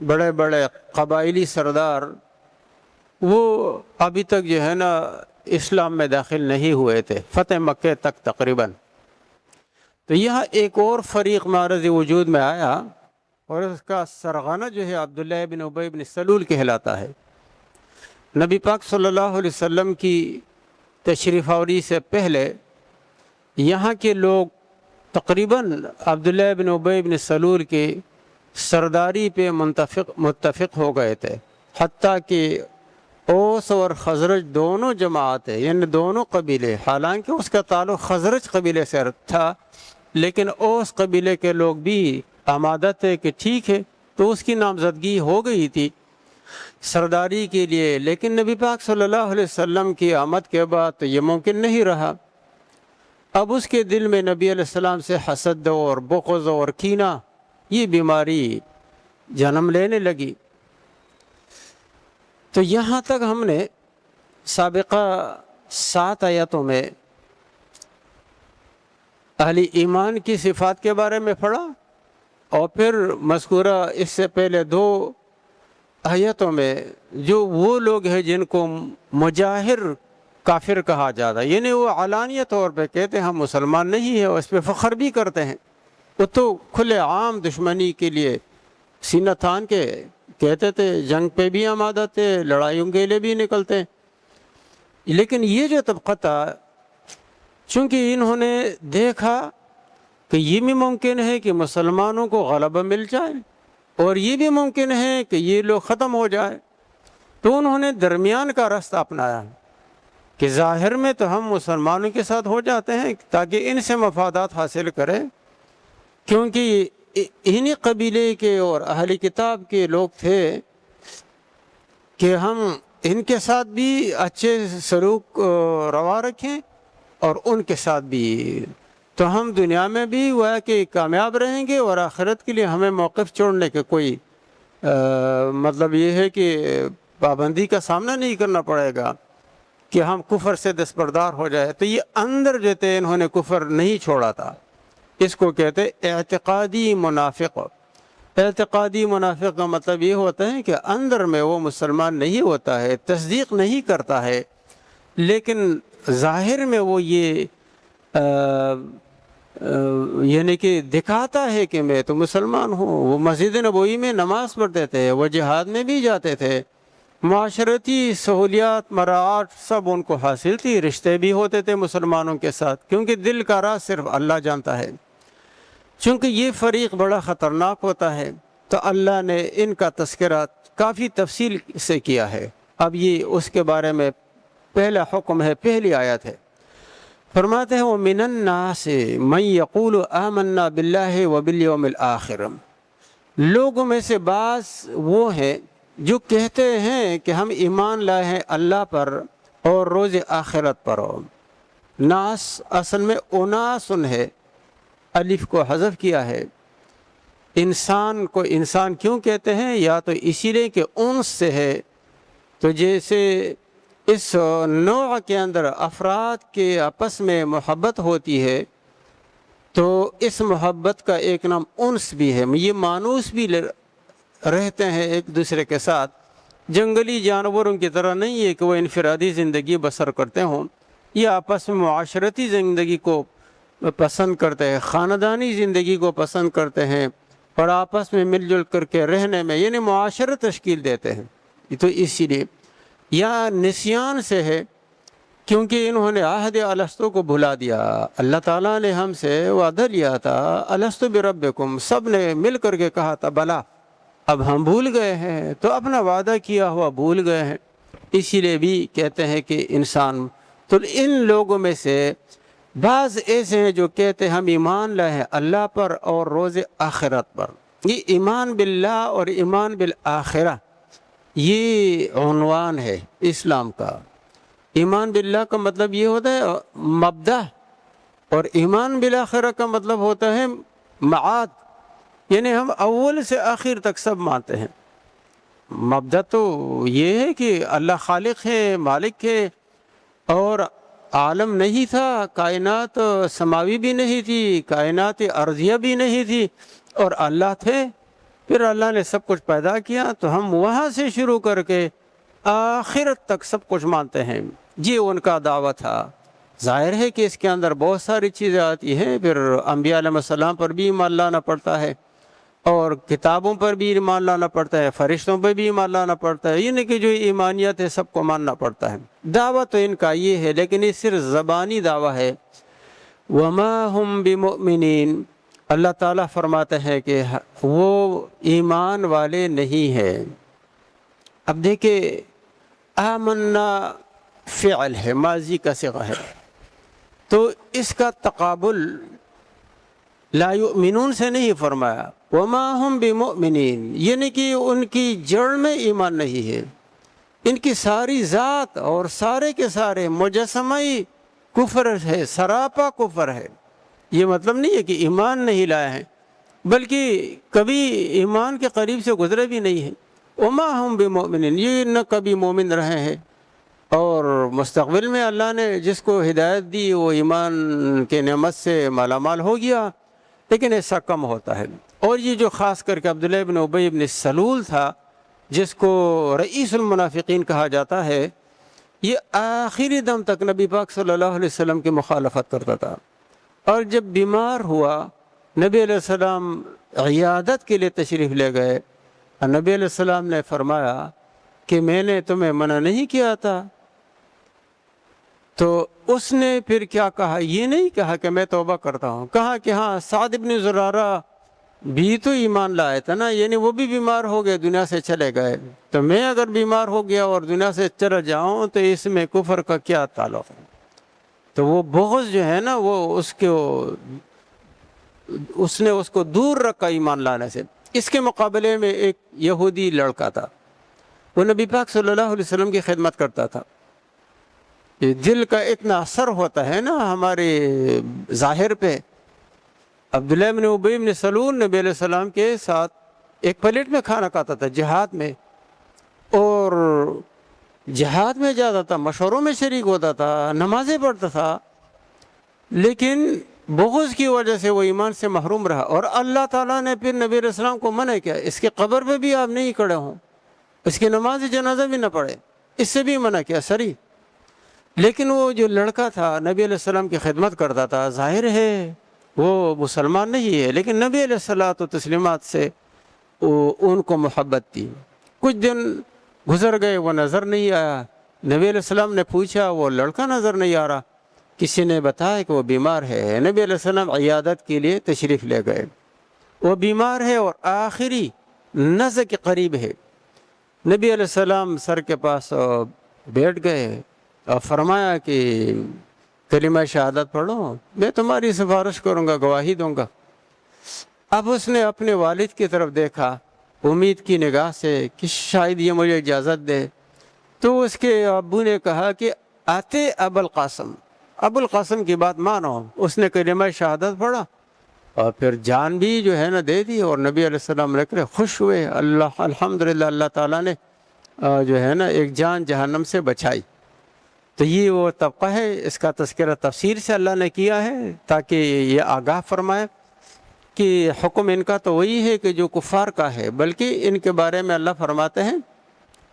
بڑے بڑے قبائلی سردار وہ ابھی تک جو ہے نا اسلام میں داخل نہیں ہوئے تھے، فتح مکہ تک تقریباً۔ تو یہاں ایک اور فریق معرض وجود میں آیا، اور اس کا سرغنہ جو ہے عبداللہ بن ابی بن سلول کہلاتا ہے۔ نبی پاک صلی اللہ علیہ وسلم کی تشریف آوری سے پہلے یہاں کے لوگ تقریباً عبداللہ بن ابی بن سلول کی سرداری پہ متفق ہو گئے تھے، حتیٰ کہ اوس اور خزرج دونوں جماعتیں، یعنی دونوں قبیلے، حالانکہ اس کا تعلق خزرج قبیلے سے تھا، لیکن اوس قبیلے کے لوگ بھی آمادہ تھے کہ ٹھیک ہے، تو اس کی نامزدگی ہو گئی تھی سرداری کے لیے۔ لیکن نبی پاک صلی اللہ علیہ وسلم کی آمد کے بعد تو یہ ممکن نہیں رہا۔ اب اس کے دل میں نبی علیہ السلام سے حسد اور بغض اور کینہ، یہ بیماری جنم لینے لگی۔ تو یہاں تک ہم نے سابقہ 7 آیتوں میں اہل ایمان کی صفات کے بارے میں پڑھا، اور پھر مذکورہ اس سے پہلے 2 آیتوں میں جو وہ لوگ ہیں جن کو مجاہر کافر کہا جاتا ہے، یعنی وہ علانیہ طور پہ کہتے ہیں ہم مسلمان نہیں ہیں، اور اس پہ فخر بھی کرتے ہیں، وہ تو کھلے عام دشمنی کے لیے سینہ تان کے کہتے تھے، جنگ پہ بھی آمادہ تھے، لڑائیوں کے لیے بھی نکلتے۔ لیکن یہ جو طبقہ تھا، چونکہ انہوں نے دیکھا کہ یہ بھی ممکن ہے کہ مسلمانوں کو غلبہ مل جائے، اور یہ بھی ممکن ہے کہ یہ لوگ ختم ہو جائے، تو انہوں نے درمیان کا راستہ اپنایا کہ ظاہر میں تو ہم مسلمانوں کے ساتھ ہو جاتے ہیں تاکہ ان سے مفادات حاصل کریں، کیونکہ انہی قبیلے کے اور اہل کتاب کے لوگ تھے کہ ہم ان کے ساتھ بھی اچھے سلوک روا رکھیں اور ان کے ساتھ بھی، تو ہم دنیا میں بھی ہوا کہ کامیاب رہیں گے، اور آخرت کے لیے ہمیں موقف چھوڑنے کے کوئی مطلب یہ ہے کہ پابندی کا سامنا نہیں کرنا پڑے گا کہ ہم کفر سے دستبردار ہو جائے۔ تو یہ اندر جو تھے انہوں نے کفر نہیں چھوڑا تھا، اس کو کہتے اعتقادی منافق۔ اعتقادی منافق کا مطلب یہ ہوتا ہے کہ اندر میں وہ مسلمان نہیں ہوتا ہے، تصدیق نہیں کرتا ہے، لیکن ظاہر میں وہ یہ یعنی کہ دکھاتا ہے کہ میں تو مسلمان ہوں۔ وہ مسجد نبوی میں نماز پڑھتے تھے، وہ جہاد میں بھی جاتے تھے، معاشرتی سہولیات مراعات سب ان کو حاصل تھی، رشتے بھی ہوتے تھے مسلمانوں کے ساتھ، کیونکہ دل کا راز صرف اللہ جانتا ہے۔ چونکہ یہ فریق بڑا خطرناک ہوتا ہے، تو اللہ نے ان کا تذکرہ کافی تفصیل سے کیا ہے۔ اب یہ اس کے بارے میں پہلا حکم ہے، پہلی آیت ہے، فرماتے ہیں وَمِنَ النَّاسِ مَن يَقُولُ آمَنَّا بِاللَّهِ وَبِالْيَوْمِ الْآخِرِ، لوگوں میں سے بعض وہ ہیں جو کہتے ہیں کہ ہم ایمان لائے ہیں اللہ پر اور روز آخرت پر۔ ناس اصل میں اناسن ہے، الف کو حذف کیا ہے۔ انسان کو انسان کیوں کہتے ہیں؟ یا تو اسی لیے کہ انس سے ہے، تو جیسے اس نوع کے اندر افراد کے آپس میں محبت ہوتی ہے، تو اس محبت کا ایک نام انس بھی ہے، یہ مانوس بھی رہتے ہیں ایک دوسرے کے ساتھ، جنگلی جانوروں کی طرح نہیں ہے کہ وہ انفرادی زندگی بسر کرتے ہوں، یہ آپس میں معاشرتی زندگی کو پسند کرتے ہیں، خاندانی زندگی کو پسند کرتے ہیں، اور آپس میں مل جل کر کے رہنے میں یعنی معاشرت تشکیل دیتے ہیں۔ تو اسی لیے یا نسیان سے ہے، کیونکہ انہوں نے عہد الستو کو بھلا دیا۔ اللہ تعالیٰ نے ہم سے وعدہ لیا تھا الستو بربکم، سب نے مل کر کے کہا تھا بلا، اب ہم بھول گئے ہیں، تو اپنا وعدہ کیا ہوا بھول گئے ہیں، اسی لیے بھی کہتے ہیں کہ انسان۔ تو ان لوگوں میں سے بعض ایسے ہیں جو کہتے ہیں ہم ایمان لائے ہیں اللہ پر اور روز آخرت پر۔ یہ ایمان باللہ اور ایمان بالآخرہ یہ عنوان ہے اسلام کا۔ ایمان باللہ کا مطلب یہ ہوتا ہے مبدأ، اور ایمان بالآخرہ کا مطلب ہوتا ہے معاد، یعنی ہم اول سے آخر تک سب مانتے ہیں۔ مبدأ تو یہ ہے کہ اللہ خالق ہے، مالک ہے، اور عالم نہیں تھا، کائنات سماوی بھی نہیں تھی، کائنات ارضیہ بھی نہیں تھی، اور اللہ تھے، پھر اللہ نے سب کچھ پیدا کیا تو ہم وہاں سے شروع کر کے آخرت تک سب کچھ مانتے ہیں. یہ ان کا دعویٰ تھا. ظاہر ہے کہ اس کے اندر بہت ساری چیزیں آتی ہیں. پھر انبیاء علیہ السلام پر بھی ایمان لانا پڑتا ہے اور کتابوں پر بھی ایمان لانا پڑتا ہے, فرشتوں پر بھی ایمان لانا پڑتا ہے. یہ نہیں کہ جو ایمانیت ہے سب کو ماننا پڑتا ہے. دعویٰ تو ان کا یہ ہے, لیکن یہ صرف زبانی دعویٰ ہے. وما ہم بمؤمنین, اللہ تعالیٰ فرماتے ہیں کہ وہ ایمان والے نہیں ہیں. اب دیکھیں, آمنا فعل ہے, ماضی کا صیغہ ہے, تو اس کا تقابل لا یؤمنون سے نہیں فرمایا. وما ہم بمؤمنین, یعنی کہ ان کی جڑ میں ایمان نہیں ہے. ان کی ساری ذات اور سارے کے سارے مجسمئی کفر ہے, سراپا کفر ہے. یہ مطلب نہیں ہے کہ ایمان نہیں لائے ہیں, بلکہ کبھی ایمان کے قریب سے گزرے بھی نہیں ہیں. وما ہم بمؤمنین, یہ نہ کبھی مومن رہے ہیں, اور مستقبل میں اللہ نے جس کو ہدایت دی وہ ایمان کے نعمت سے مالا مال ہو گیا, لیکن ایسا کم ہوتا ہے. اور یہ جو خاص کر کے عبداللہ ابن ابی ابن سلول تھا, جس کو رئیس المنافقین کہا جاتا ہے, یہ آخری دم تک نبی پاک صلی اللہ علیہ وسلم کی مخالفت کرتا تھا. اور جب بیمار ہوا, نبی علیہ السلام عیادت کے لیے تشریف لے گئے, اور نبی علیہ السلام نے فرمایا کہ میں نے تمہیں منع نہیں کیا تھا. تو اس نے پھر کیا کہا, یہ نہیں کہا کہ میں توبہ کرتا ہوں, کہا کہ ہاں سعد بن زرارہ بھی تو ایمان لائے تھا نا, یعنی وہ بھی بیمار ہو گئے, دنیا سے چلے گئے, تو میں اگر بیمار ہو گیا اور دنیا سے چلا جاؤں تو اس میں کفر کا کیا تعلق ہے. تو وہ بغض جو ہے نا, وہ اس نے اس کو دور رکھا ایمان لانے سے. اس کے مقابلے میں ایک یہودی لڑکا تھا, وہ نبی پاک صلی اللہ علیہ وسلم کی خدمت کرتا تھا. دل کا اتنا اثر ہوتا ہے نا ہمارے ظاہر پہ. عبداللہ ابن ابی ابن سلول نبی علیہ السلام کے ساتھ ایک پلیٹ میں کھانا کھاتا تھا جہاد میں, اور جہاد میں جاتا تھا, مشوروں میں شریک ہوتا تھا, نمازیں پڑھتا تھا, لیکن بغض کی وجہ سے وہ ایمان سے محروم رہا. اور اللہ تعالیٰ نے پھر نبی علیہ السلام کو منع کیا, اس کے قبر پہ بھی آپ نہیں کھڑے ہوں, اس کی نماز جنازہ بھی نہ پڑھے, اس سے بھی منع کیا سری. لیکن وہ جو لڑکا تھا نبی علیہ السلام کی خدمت کرتا تھا, ظاہر ہے وہ مسلمان نہیں ہے, لیکن نبی علیہ الصلوۃ والتسلیمات سے ان کو محبت تھی. کچھ دن گزر گئے, وہ نظر نہیں آیا. نبی علیہ السلام نے پوچھا, وہ لڑکا نظر نہیں آ رہا. کسی نے بتایا کہ وہ بیمار ہے. نبی علیہ السلام عیادت کے لیے تشریف لے گئے. وہ بیمار ہے اور آخری نزع کے قریب ہے. نبی علیہ السلام سر کے پاس بیٹھ گئے اور فرمایا کہ کلمہ شہادت پڑھو, میں تمہاری سفارش کروں گا, گواہی دوں گا. اب اس نے اپنے والد کی طرف دیکھا امید کی نگاہ سے کہ شاید یہ مجھے اجازت دے. تو اس کے ابو نے کہا کہ آتے ابو القاسم کی بات مانو. اس نے کلمہ شہادت پڑھا اور پھر جان بھی جو ہے نا دے دی. اور نبی علیہ السلام رکھ رہے خوش ہوئے, الحمدللہ اللہ تعالیٰ نے جو ہے نا ایک جان جہنم سے بچائی. تو یہ وہ طبقہ ہے, اس کا تذکرہ تفسیر سے اللہ نے کیا ہے تاکہ یہ آگاہ فرمائے کہ حکم ان کا تو وہی ہے کہ جو کفار کا ہے, بلکہ ان کے بارے میں اللہ فرماتے ہیں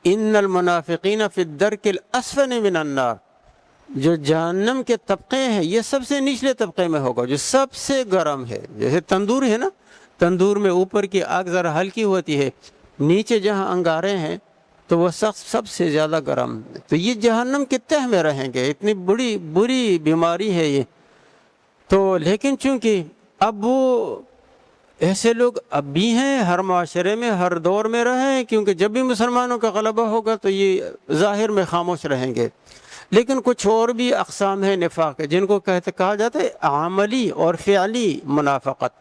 ان المنافقین فی الدرک الاسفل من النار, جو جہنم کے طبقے ہیں یہ سب سے نچلے طبقے میں ہوگا, جو سب سے گرم ہے. جیسے تندور ہے نا, تندور میں اوپر کی آگ ذرا ہلکی ہوتی ہے, نیچے جہاں انگارے ہیں تو وہ سب سے زیادہ گرم. تو یہ جہنم کے تہہ میں رہیں گے, اتنی بری بیماری ہے یہ. تو لیکن چونکہ اب وہ ایسے لوگ اب بھی ہیں, ہر معاشرے میں ہر دور میں رہے ہیں, کیونکہ جب بھی مسلمانوں کا غلبہ ہوگا تو یہ ظاہر میں خاموش رہیں گے. لیکن کچھ اور بھی اقسام ہیں نفاق, جن کو کہا جاتا ہے عملی اور فعلی منافقت.